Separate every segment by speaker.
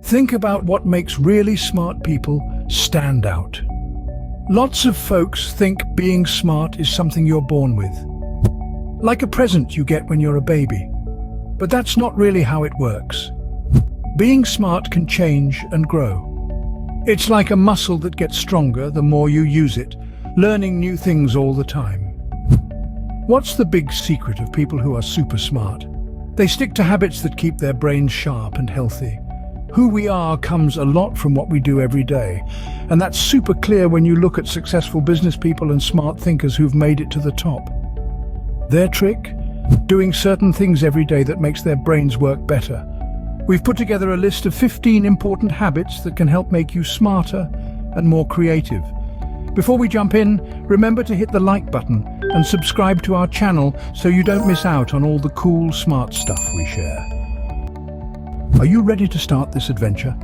Speaker 1: Think about what makes really smart people stand out. Lots of folks think being smart is something you're born with, like a present you get when you're a baby. But that's not really how it works. Being smart can change and grow. It's like a muscle that gets stronger the more you use it, learning new things all the time. What's the big secret of people who are super smart? They stick to habits that keep their brains sharp and healthy. Who we are comes a lot from what we do every day, and that's super clear when you look at successful business people and smart thinkers who've made it to the top. Their trick? Doing certain things every day that makes their brains work better. We've put together a list of 15 important habits that can help make you smarter and more creative. Before we jump in, remember to hit the like button and subscribe to our channel so you don't miss out on all the cool, smart stuff we share. Are you ready to start this adventure?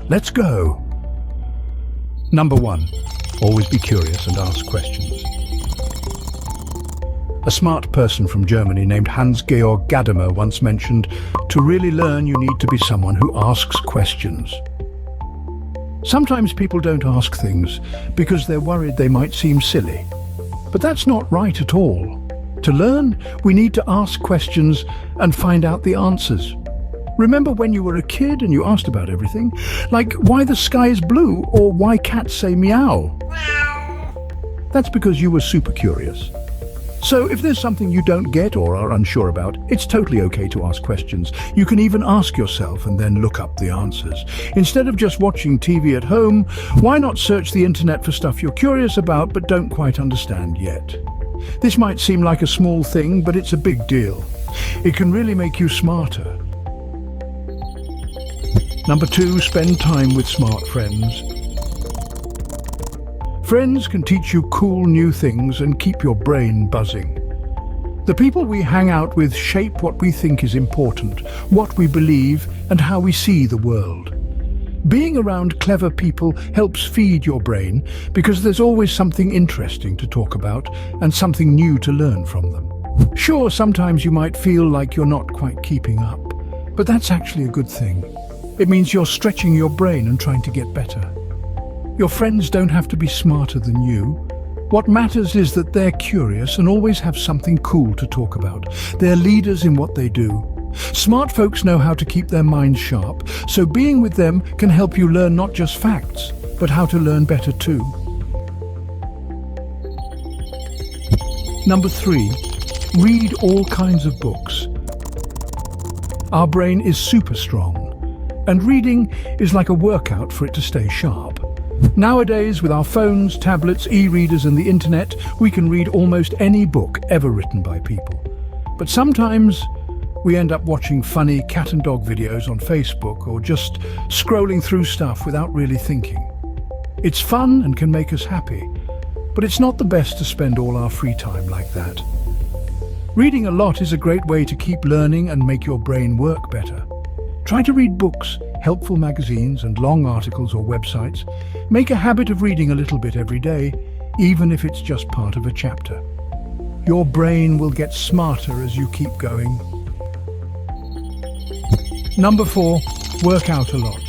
Speaker 1: Let's go! Number 1. Always be curious and ask questions. A smart person from Germany named Hans-Georg Gadamer once mentioned, "To really learn, you need to be someone who asks questions." Sometimes people don't ask things because they're worried they might seem silly. But that's not right at all. To learn, we need to ask questions and find out the answers. Remember when you were a kid and you asked about everything? Like why the sky is blue or why cats say meow? That's because you were super curious. So if there's something you don't get or are unsure about, it's totally okay to ask questions. You can even ask yourself and then look up the answers. Instead of just watching TV at home, why not search the internet for stuff you're curious about but don't quite understand yet? This might seem like a small thing, but it's a big deal. It can really make you smarter. Number 2, spend time with smart friends. Friends can teach you cool new things and keep your brain buzzing. The people we hang out with shape what we think is important, what we believe, and how we see the world. Being around clever people helps feed your brain because there's always something interesting to talk about and something new to learn from them. Sure, sometimes you might feel like you're not quite keeping up, but that's actually a good thing. It means you're stretching your brain and trying to get better. Your friends don't have to be smarter than you. What matters is that they're curious and always have something cool to talk about. They're leaders in what they do. Smart folks know how to keep their minds sharp, so being with them can help you learn not just facts, but how to learn better too. Number 3, read all kinds of books. Our brain is super strong, and reading is like a workout for it to stay sharp. Nowadays, with our phones, tablets, e-readers and the internet, we can read almost any book ever written by people. But sometimes we end up watching funny cat and dog videos on Facebook or just scrolling through stuff without really thinking. It's fun and can make us happy, but it's not the best to spend all our free time like that. Reading a lot is a great way to keep learning and make your brain work better. Try to read books, helpful magazines and long articles or websites. Make a habit of reading a little bit every day, even if it's just part of a chapter. Your brain will get smarter as you keep going. Number 4, work out a lot.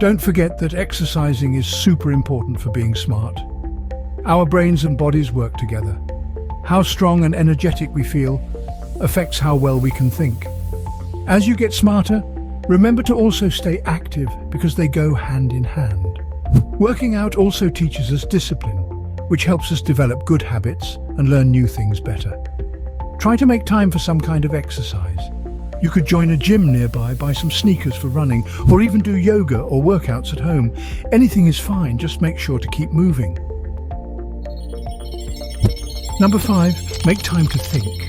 Speaker 1: Don't forget that exercising is super important for being smart. Our brains and bodies work together. How strong and energetic we feel affects how well we can think. As you get smarter, remember to also stay active because they go hand in hand. Working out also teaches us discipline, which helps us develop good habits and learn new things better. Try to make time for some kind of exercise. You could join a gym nearby, buy some sneakers for running, or even do yoga or workouts at home. Anything is fine, just make sure to keep moving. Number 5, make time to think.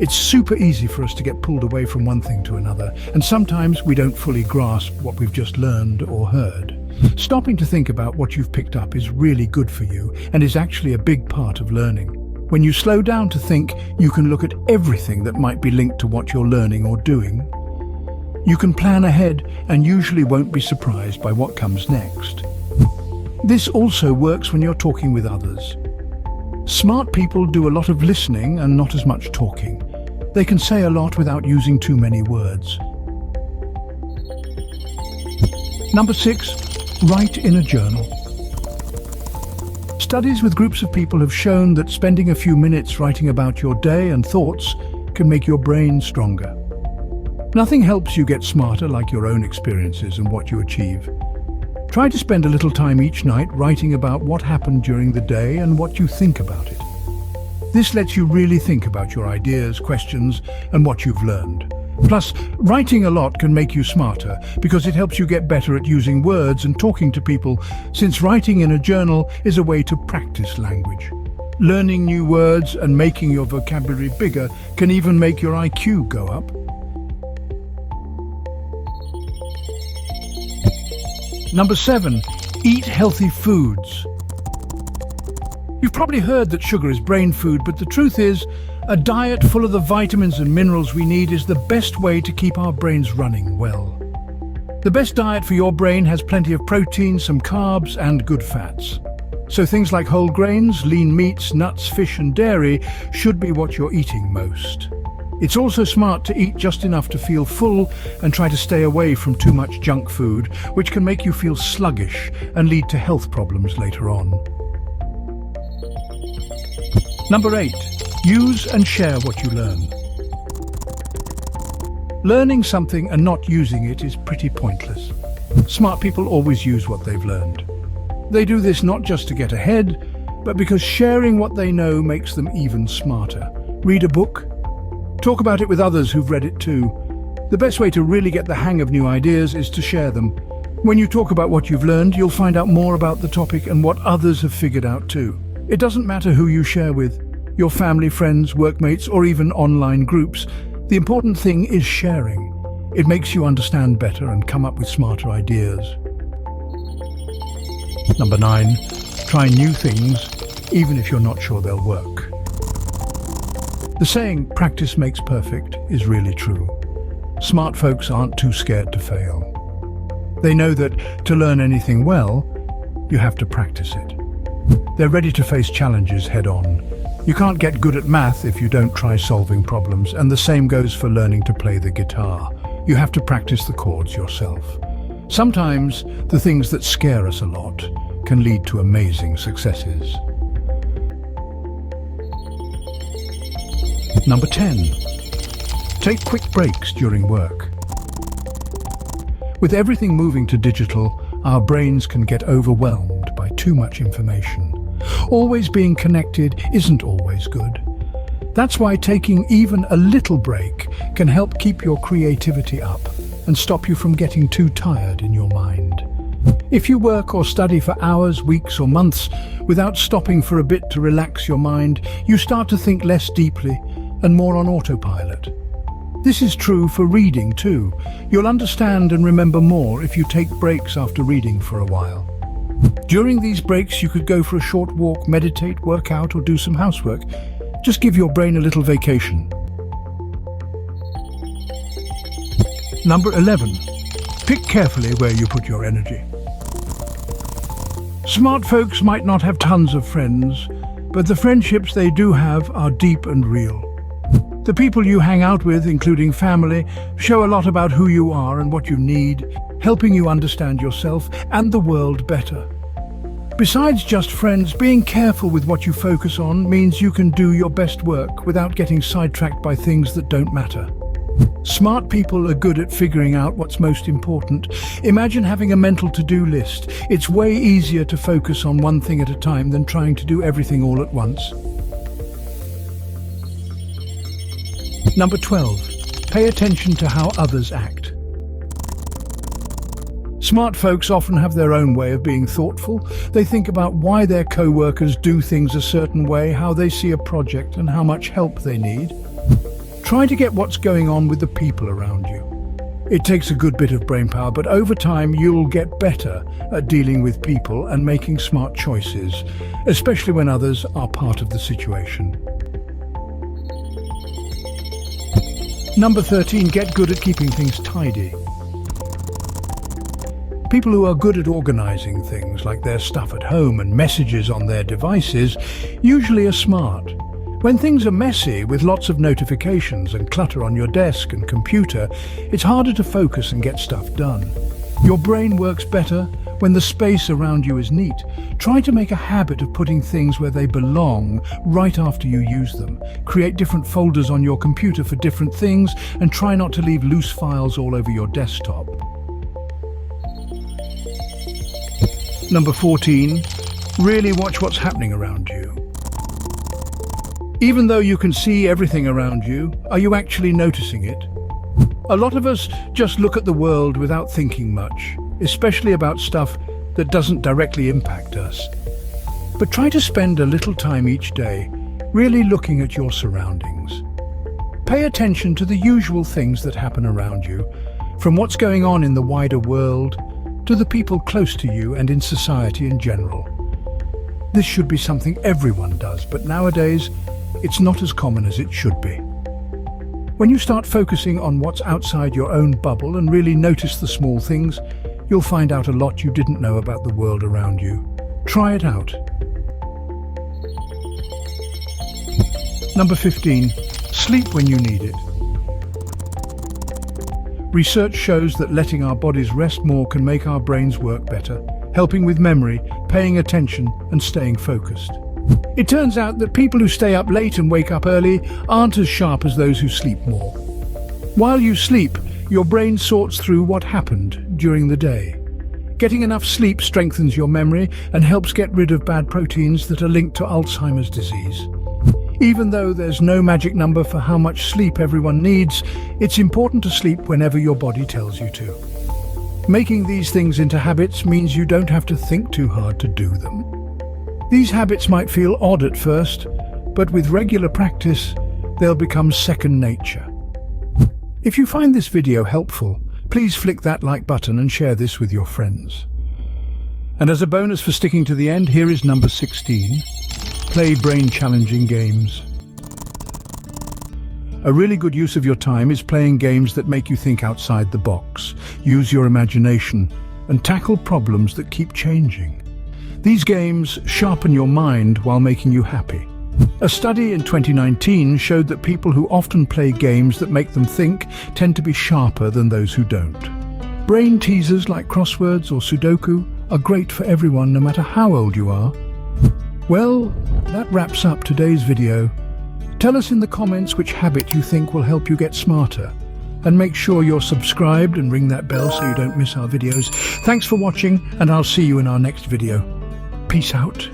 Speaker 1: It's super easy for us to get pulled away from one thing to another, and sometimes we don't fully grasp what we've just learned or heard. Stopping to think about what you've picked up is really good for you and is actually a big part of learning. When you slow down to think, you can look at everything that might be linked to what you're learning or doing. You can plan ahead and usually won't be surprised by what comes next. This also works when you're talking with others. Smart people do a lot of listening and not as much talking. They can say a lot without using too many words. Number 6, write in a journal. Studies with groups of people have shown that spending a few minutes writing about your day and thoughts can make your brain stronger. Nothing helps you get smarter like your own experiences and what you achieve. Try to spend a little time each night writing about what happened during the day and what you think about it. This lets you really think about your ideas, questions, and what you've learned. Plus, writing a lot can make you smarter because it helps you get better at using words and talking to people, since writing in a journal is a way to practice language. Learning new words and making your vocabulary bigger can even make your IQ go up. Number 7, eat healthy foods. You've probably heard that sugar is brain food, but the truth is, a diet full of the vitamins and minerals we need is the best way to keep our brains running well. The best diet for your brain has plenty of protein, some carbs, and good fats. So things like whole grains, lean meats, nuts, fish, and dairy should be what you're eating most. It's also smart to eat just enough to feel full and try to stay away from too much junk food, which can make you feel sluggish and lead to health problems later on. Number 8, use and share what you learn. Learning something and not using it is pretty pointless. Smart people always use what they've learned. They do this not just to get ahead, but because sharing what they know makes them even smarter. Read a book. Talk about it with others who've read it too. The best way to really get the hang of new ideas is to share them. When you talk about what you've learned, you'll find out more about the topic and what others have figured out too. It doesn't matter who you share with, your family, friends, workmates, or even online groups. The important thing is sharing. It makes you understand better and come up with smarter ideas. Number 9, try new things, even if you're not sure they'll work. The saying, practice makes perfect, is really true. Smart folks aren't too scared to fail. They know that to learn anything well, you have to practice it. They're ready to face challenges head on. You can't get good at math if you don't try solving problems, and the same goes for learning to play the guitar. You have to practice the chords yourself. Sometimes the things that scare us a lot can lead to amazing successes. Number 10, take quick breaks during work. With everything moving to digital, our brains can get overwhelmed by too much information. Always being connected isn't always good. That's why taking even a little break can help keep your creativity up and stop you from getting too tired in your mind. If you work or study for hours, weeks, or months without stopping for a bit to relax your mind, you start to think less deeply and more on autopilot. This is true for reading too. You'll understand and remember more if you take breaks after reading for a while. During these breaks, you could go for a short walk, meditate, work out, or do some housework. Just give your brain a little vacation. Number 11, pick carefully where you put your energy. Smart folks might not have tons of friends, but the friendships they do have are deep and real. The people you hang out with, including family, show a lot about who you are and what you need, helping you understand yourself and the world better. Besides just friends, being careful with what you focus on means you can do your best work without getting sidetracked by things that don't matter. Smart people are good at figuring out what's most important. Imagine having a mental to-do list. It's way easier to focus on one thing at a time than trying to do everything all at once. Number 12, pay attention to how others act. Smart folks often have their own way of being thoughtful. They think about why their co-workers do things a certain way, how they see a project, and how much help they need. Try to get what's going on with the people around you. It takes a good bit of brainpower, but over time you'll get better at dealing with people and making smart choices, especially when others are part of the situation. Number 13, get good at keeping things tidy. People who are good at organizing things like their stuff at home and messages on their devices usually are smart. When things are messy, with lots of notifications and clutter on your desk and computer, it's harder to focus and get stuff done. Your brain works better when the space around you is neat. Try to make a habit of putting things where they belong right after you use them. Create different folders on your computer for different things, and try not to leave loose files all over your desktop. Number 14. Really watch what's happening around you. Even though you can see everything around you, are you actually noticing it? A lot of us just look at the world without thinking much, especially about stuff that doesn't directly impact us. But try to spend a little time each day really looking at your surroundings. Pay attention to the usual things that happen around you, from what's going on in the wider world to the people close to you and in society in general. This should be something everyone does, but nowadays, it's not as common as it should be. When you start focusing on what's outside your own bubble and really notice the small things, you'll find out a lot you didn't know about the world around you. Try it out. Number 15. Sleep when you need it. Research shows that letting our bodies rest more can make our brains work better, helping with memory, paying attention, and staying focused. It turns out that people who stay up late and wake up early aren't as sharp as those who sleep more. While you sleep, your brain sorts through what happened during the day. Getting enough sleep strengthens your memory and helps get rid of bad proteins that are linked to Alzheimer's disease. Even though there's no magic number for how much sleep everyone needs, it's important to sleep whenever your body tells you to. Making these things into habits means you don't have to think too hard to do them. These habits might feel odd at first, but with regular practice, they'll become second nature. If you find this video helpful, please flick that like button and share this with your friends. And as a bonus for sticking to the end, here is number 16. Play brain-challenging games. A really good use of your time is playing games that make you think outside the box, use your imagination, and tackle problems that keep changing. These games sharpen your mind while making you happy. A study in 2019 showed that people who often play games that make them think tend to be sharper than those who don't. Brain teasers like crosswords or Sudoku are great for everyone, no matter how old you are. Well, that wraps up today's video. Tell us in the comments which habit you think will help you get smarter. And make sure you're subscribed and ring that bell so you don't miss our videos. Thanks for watching, and I'll see you in our next video. Peace out.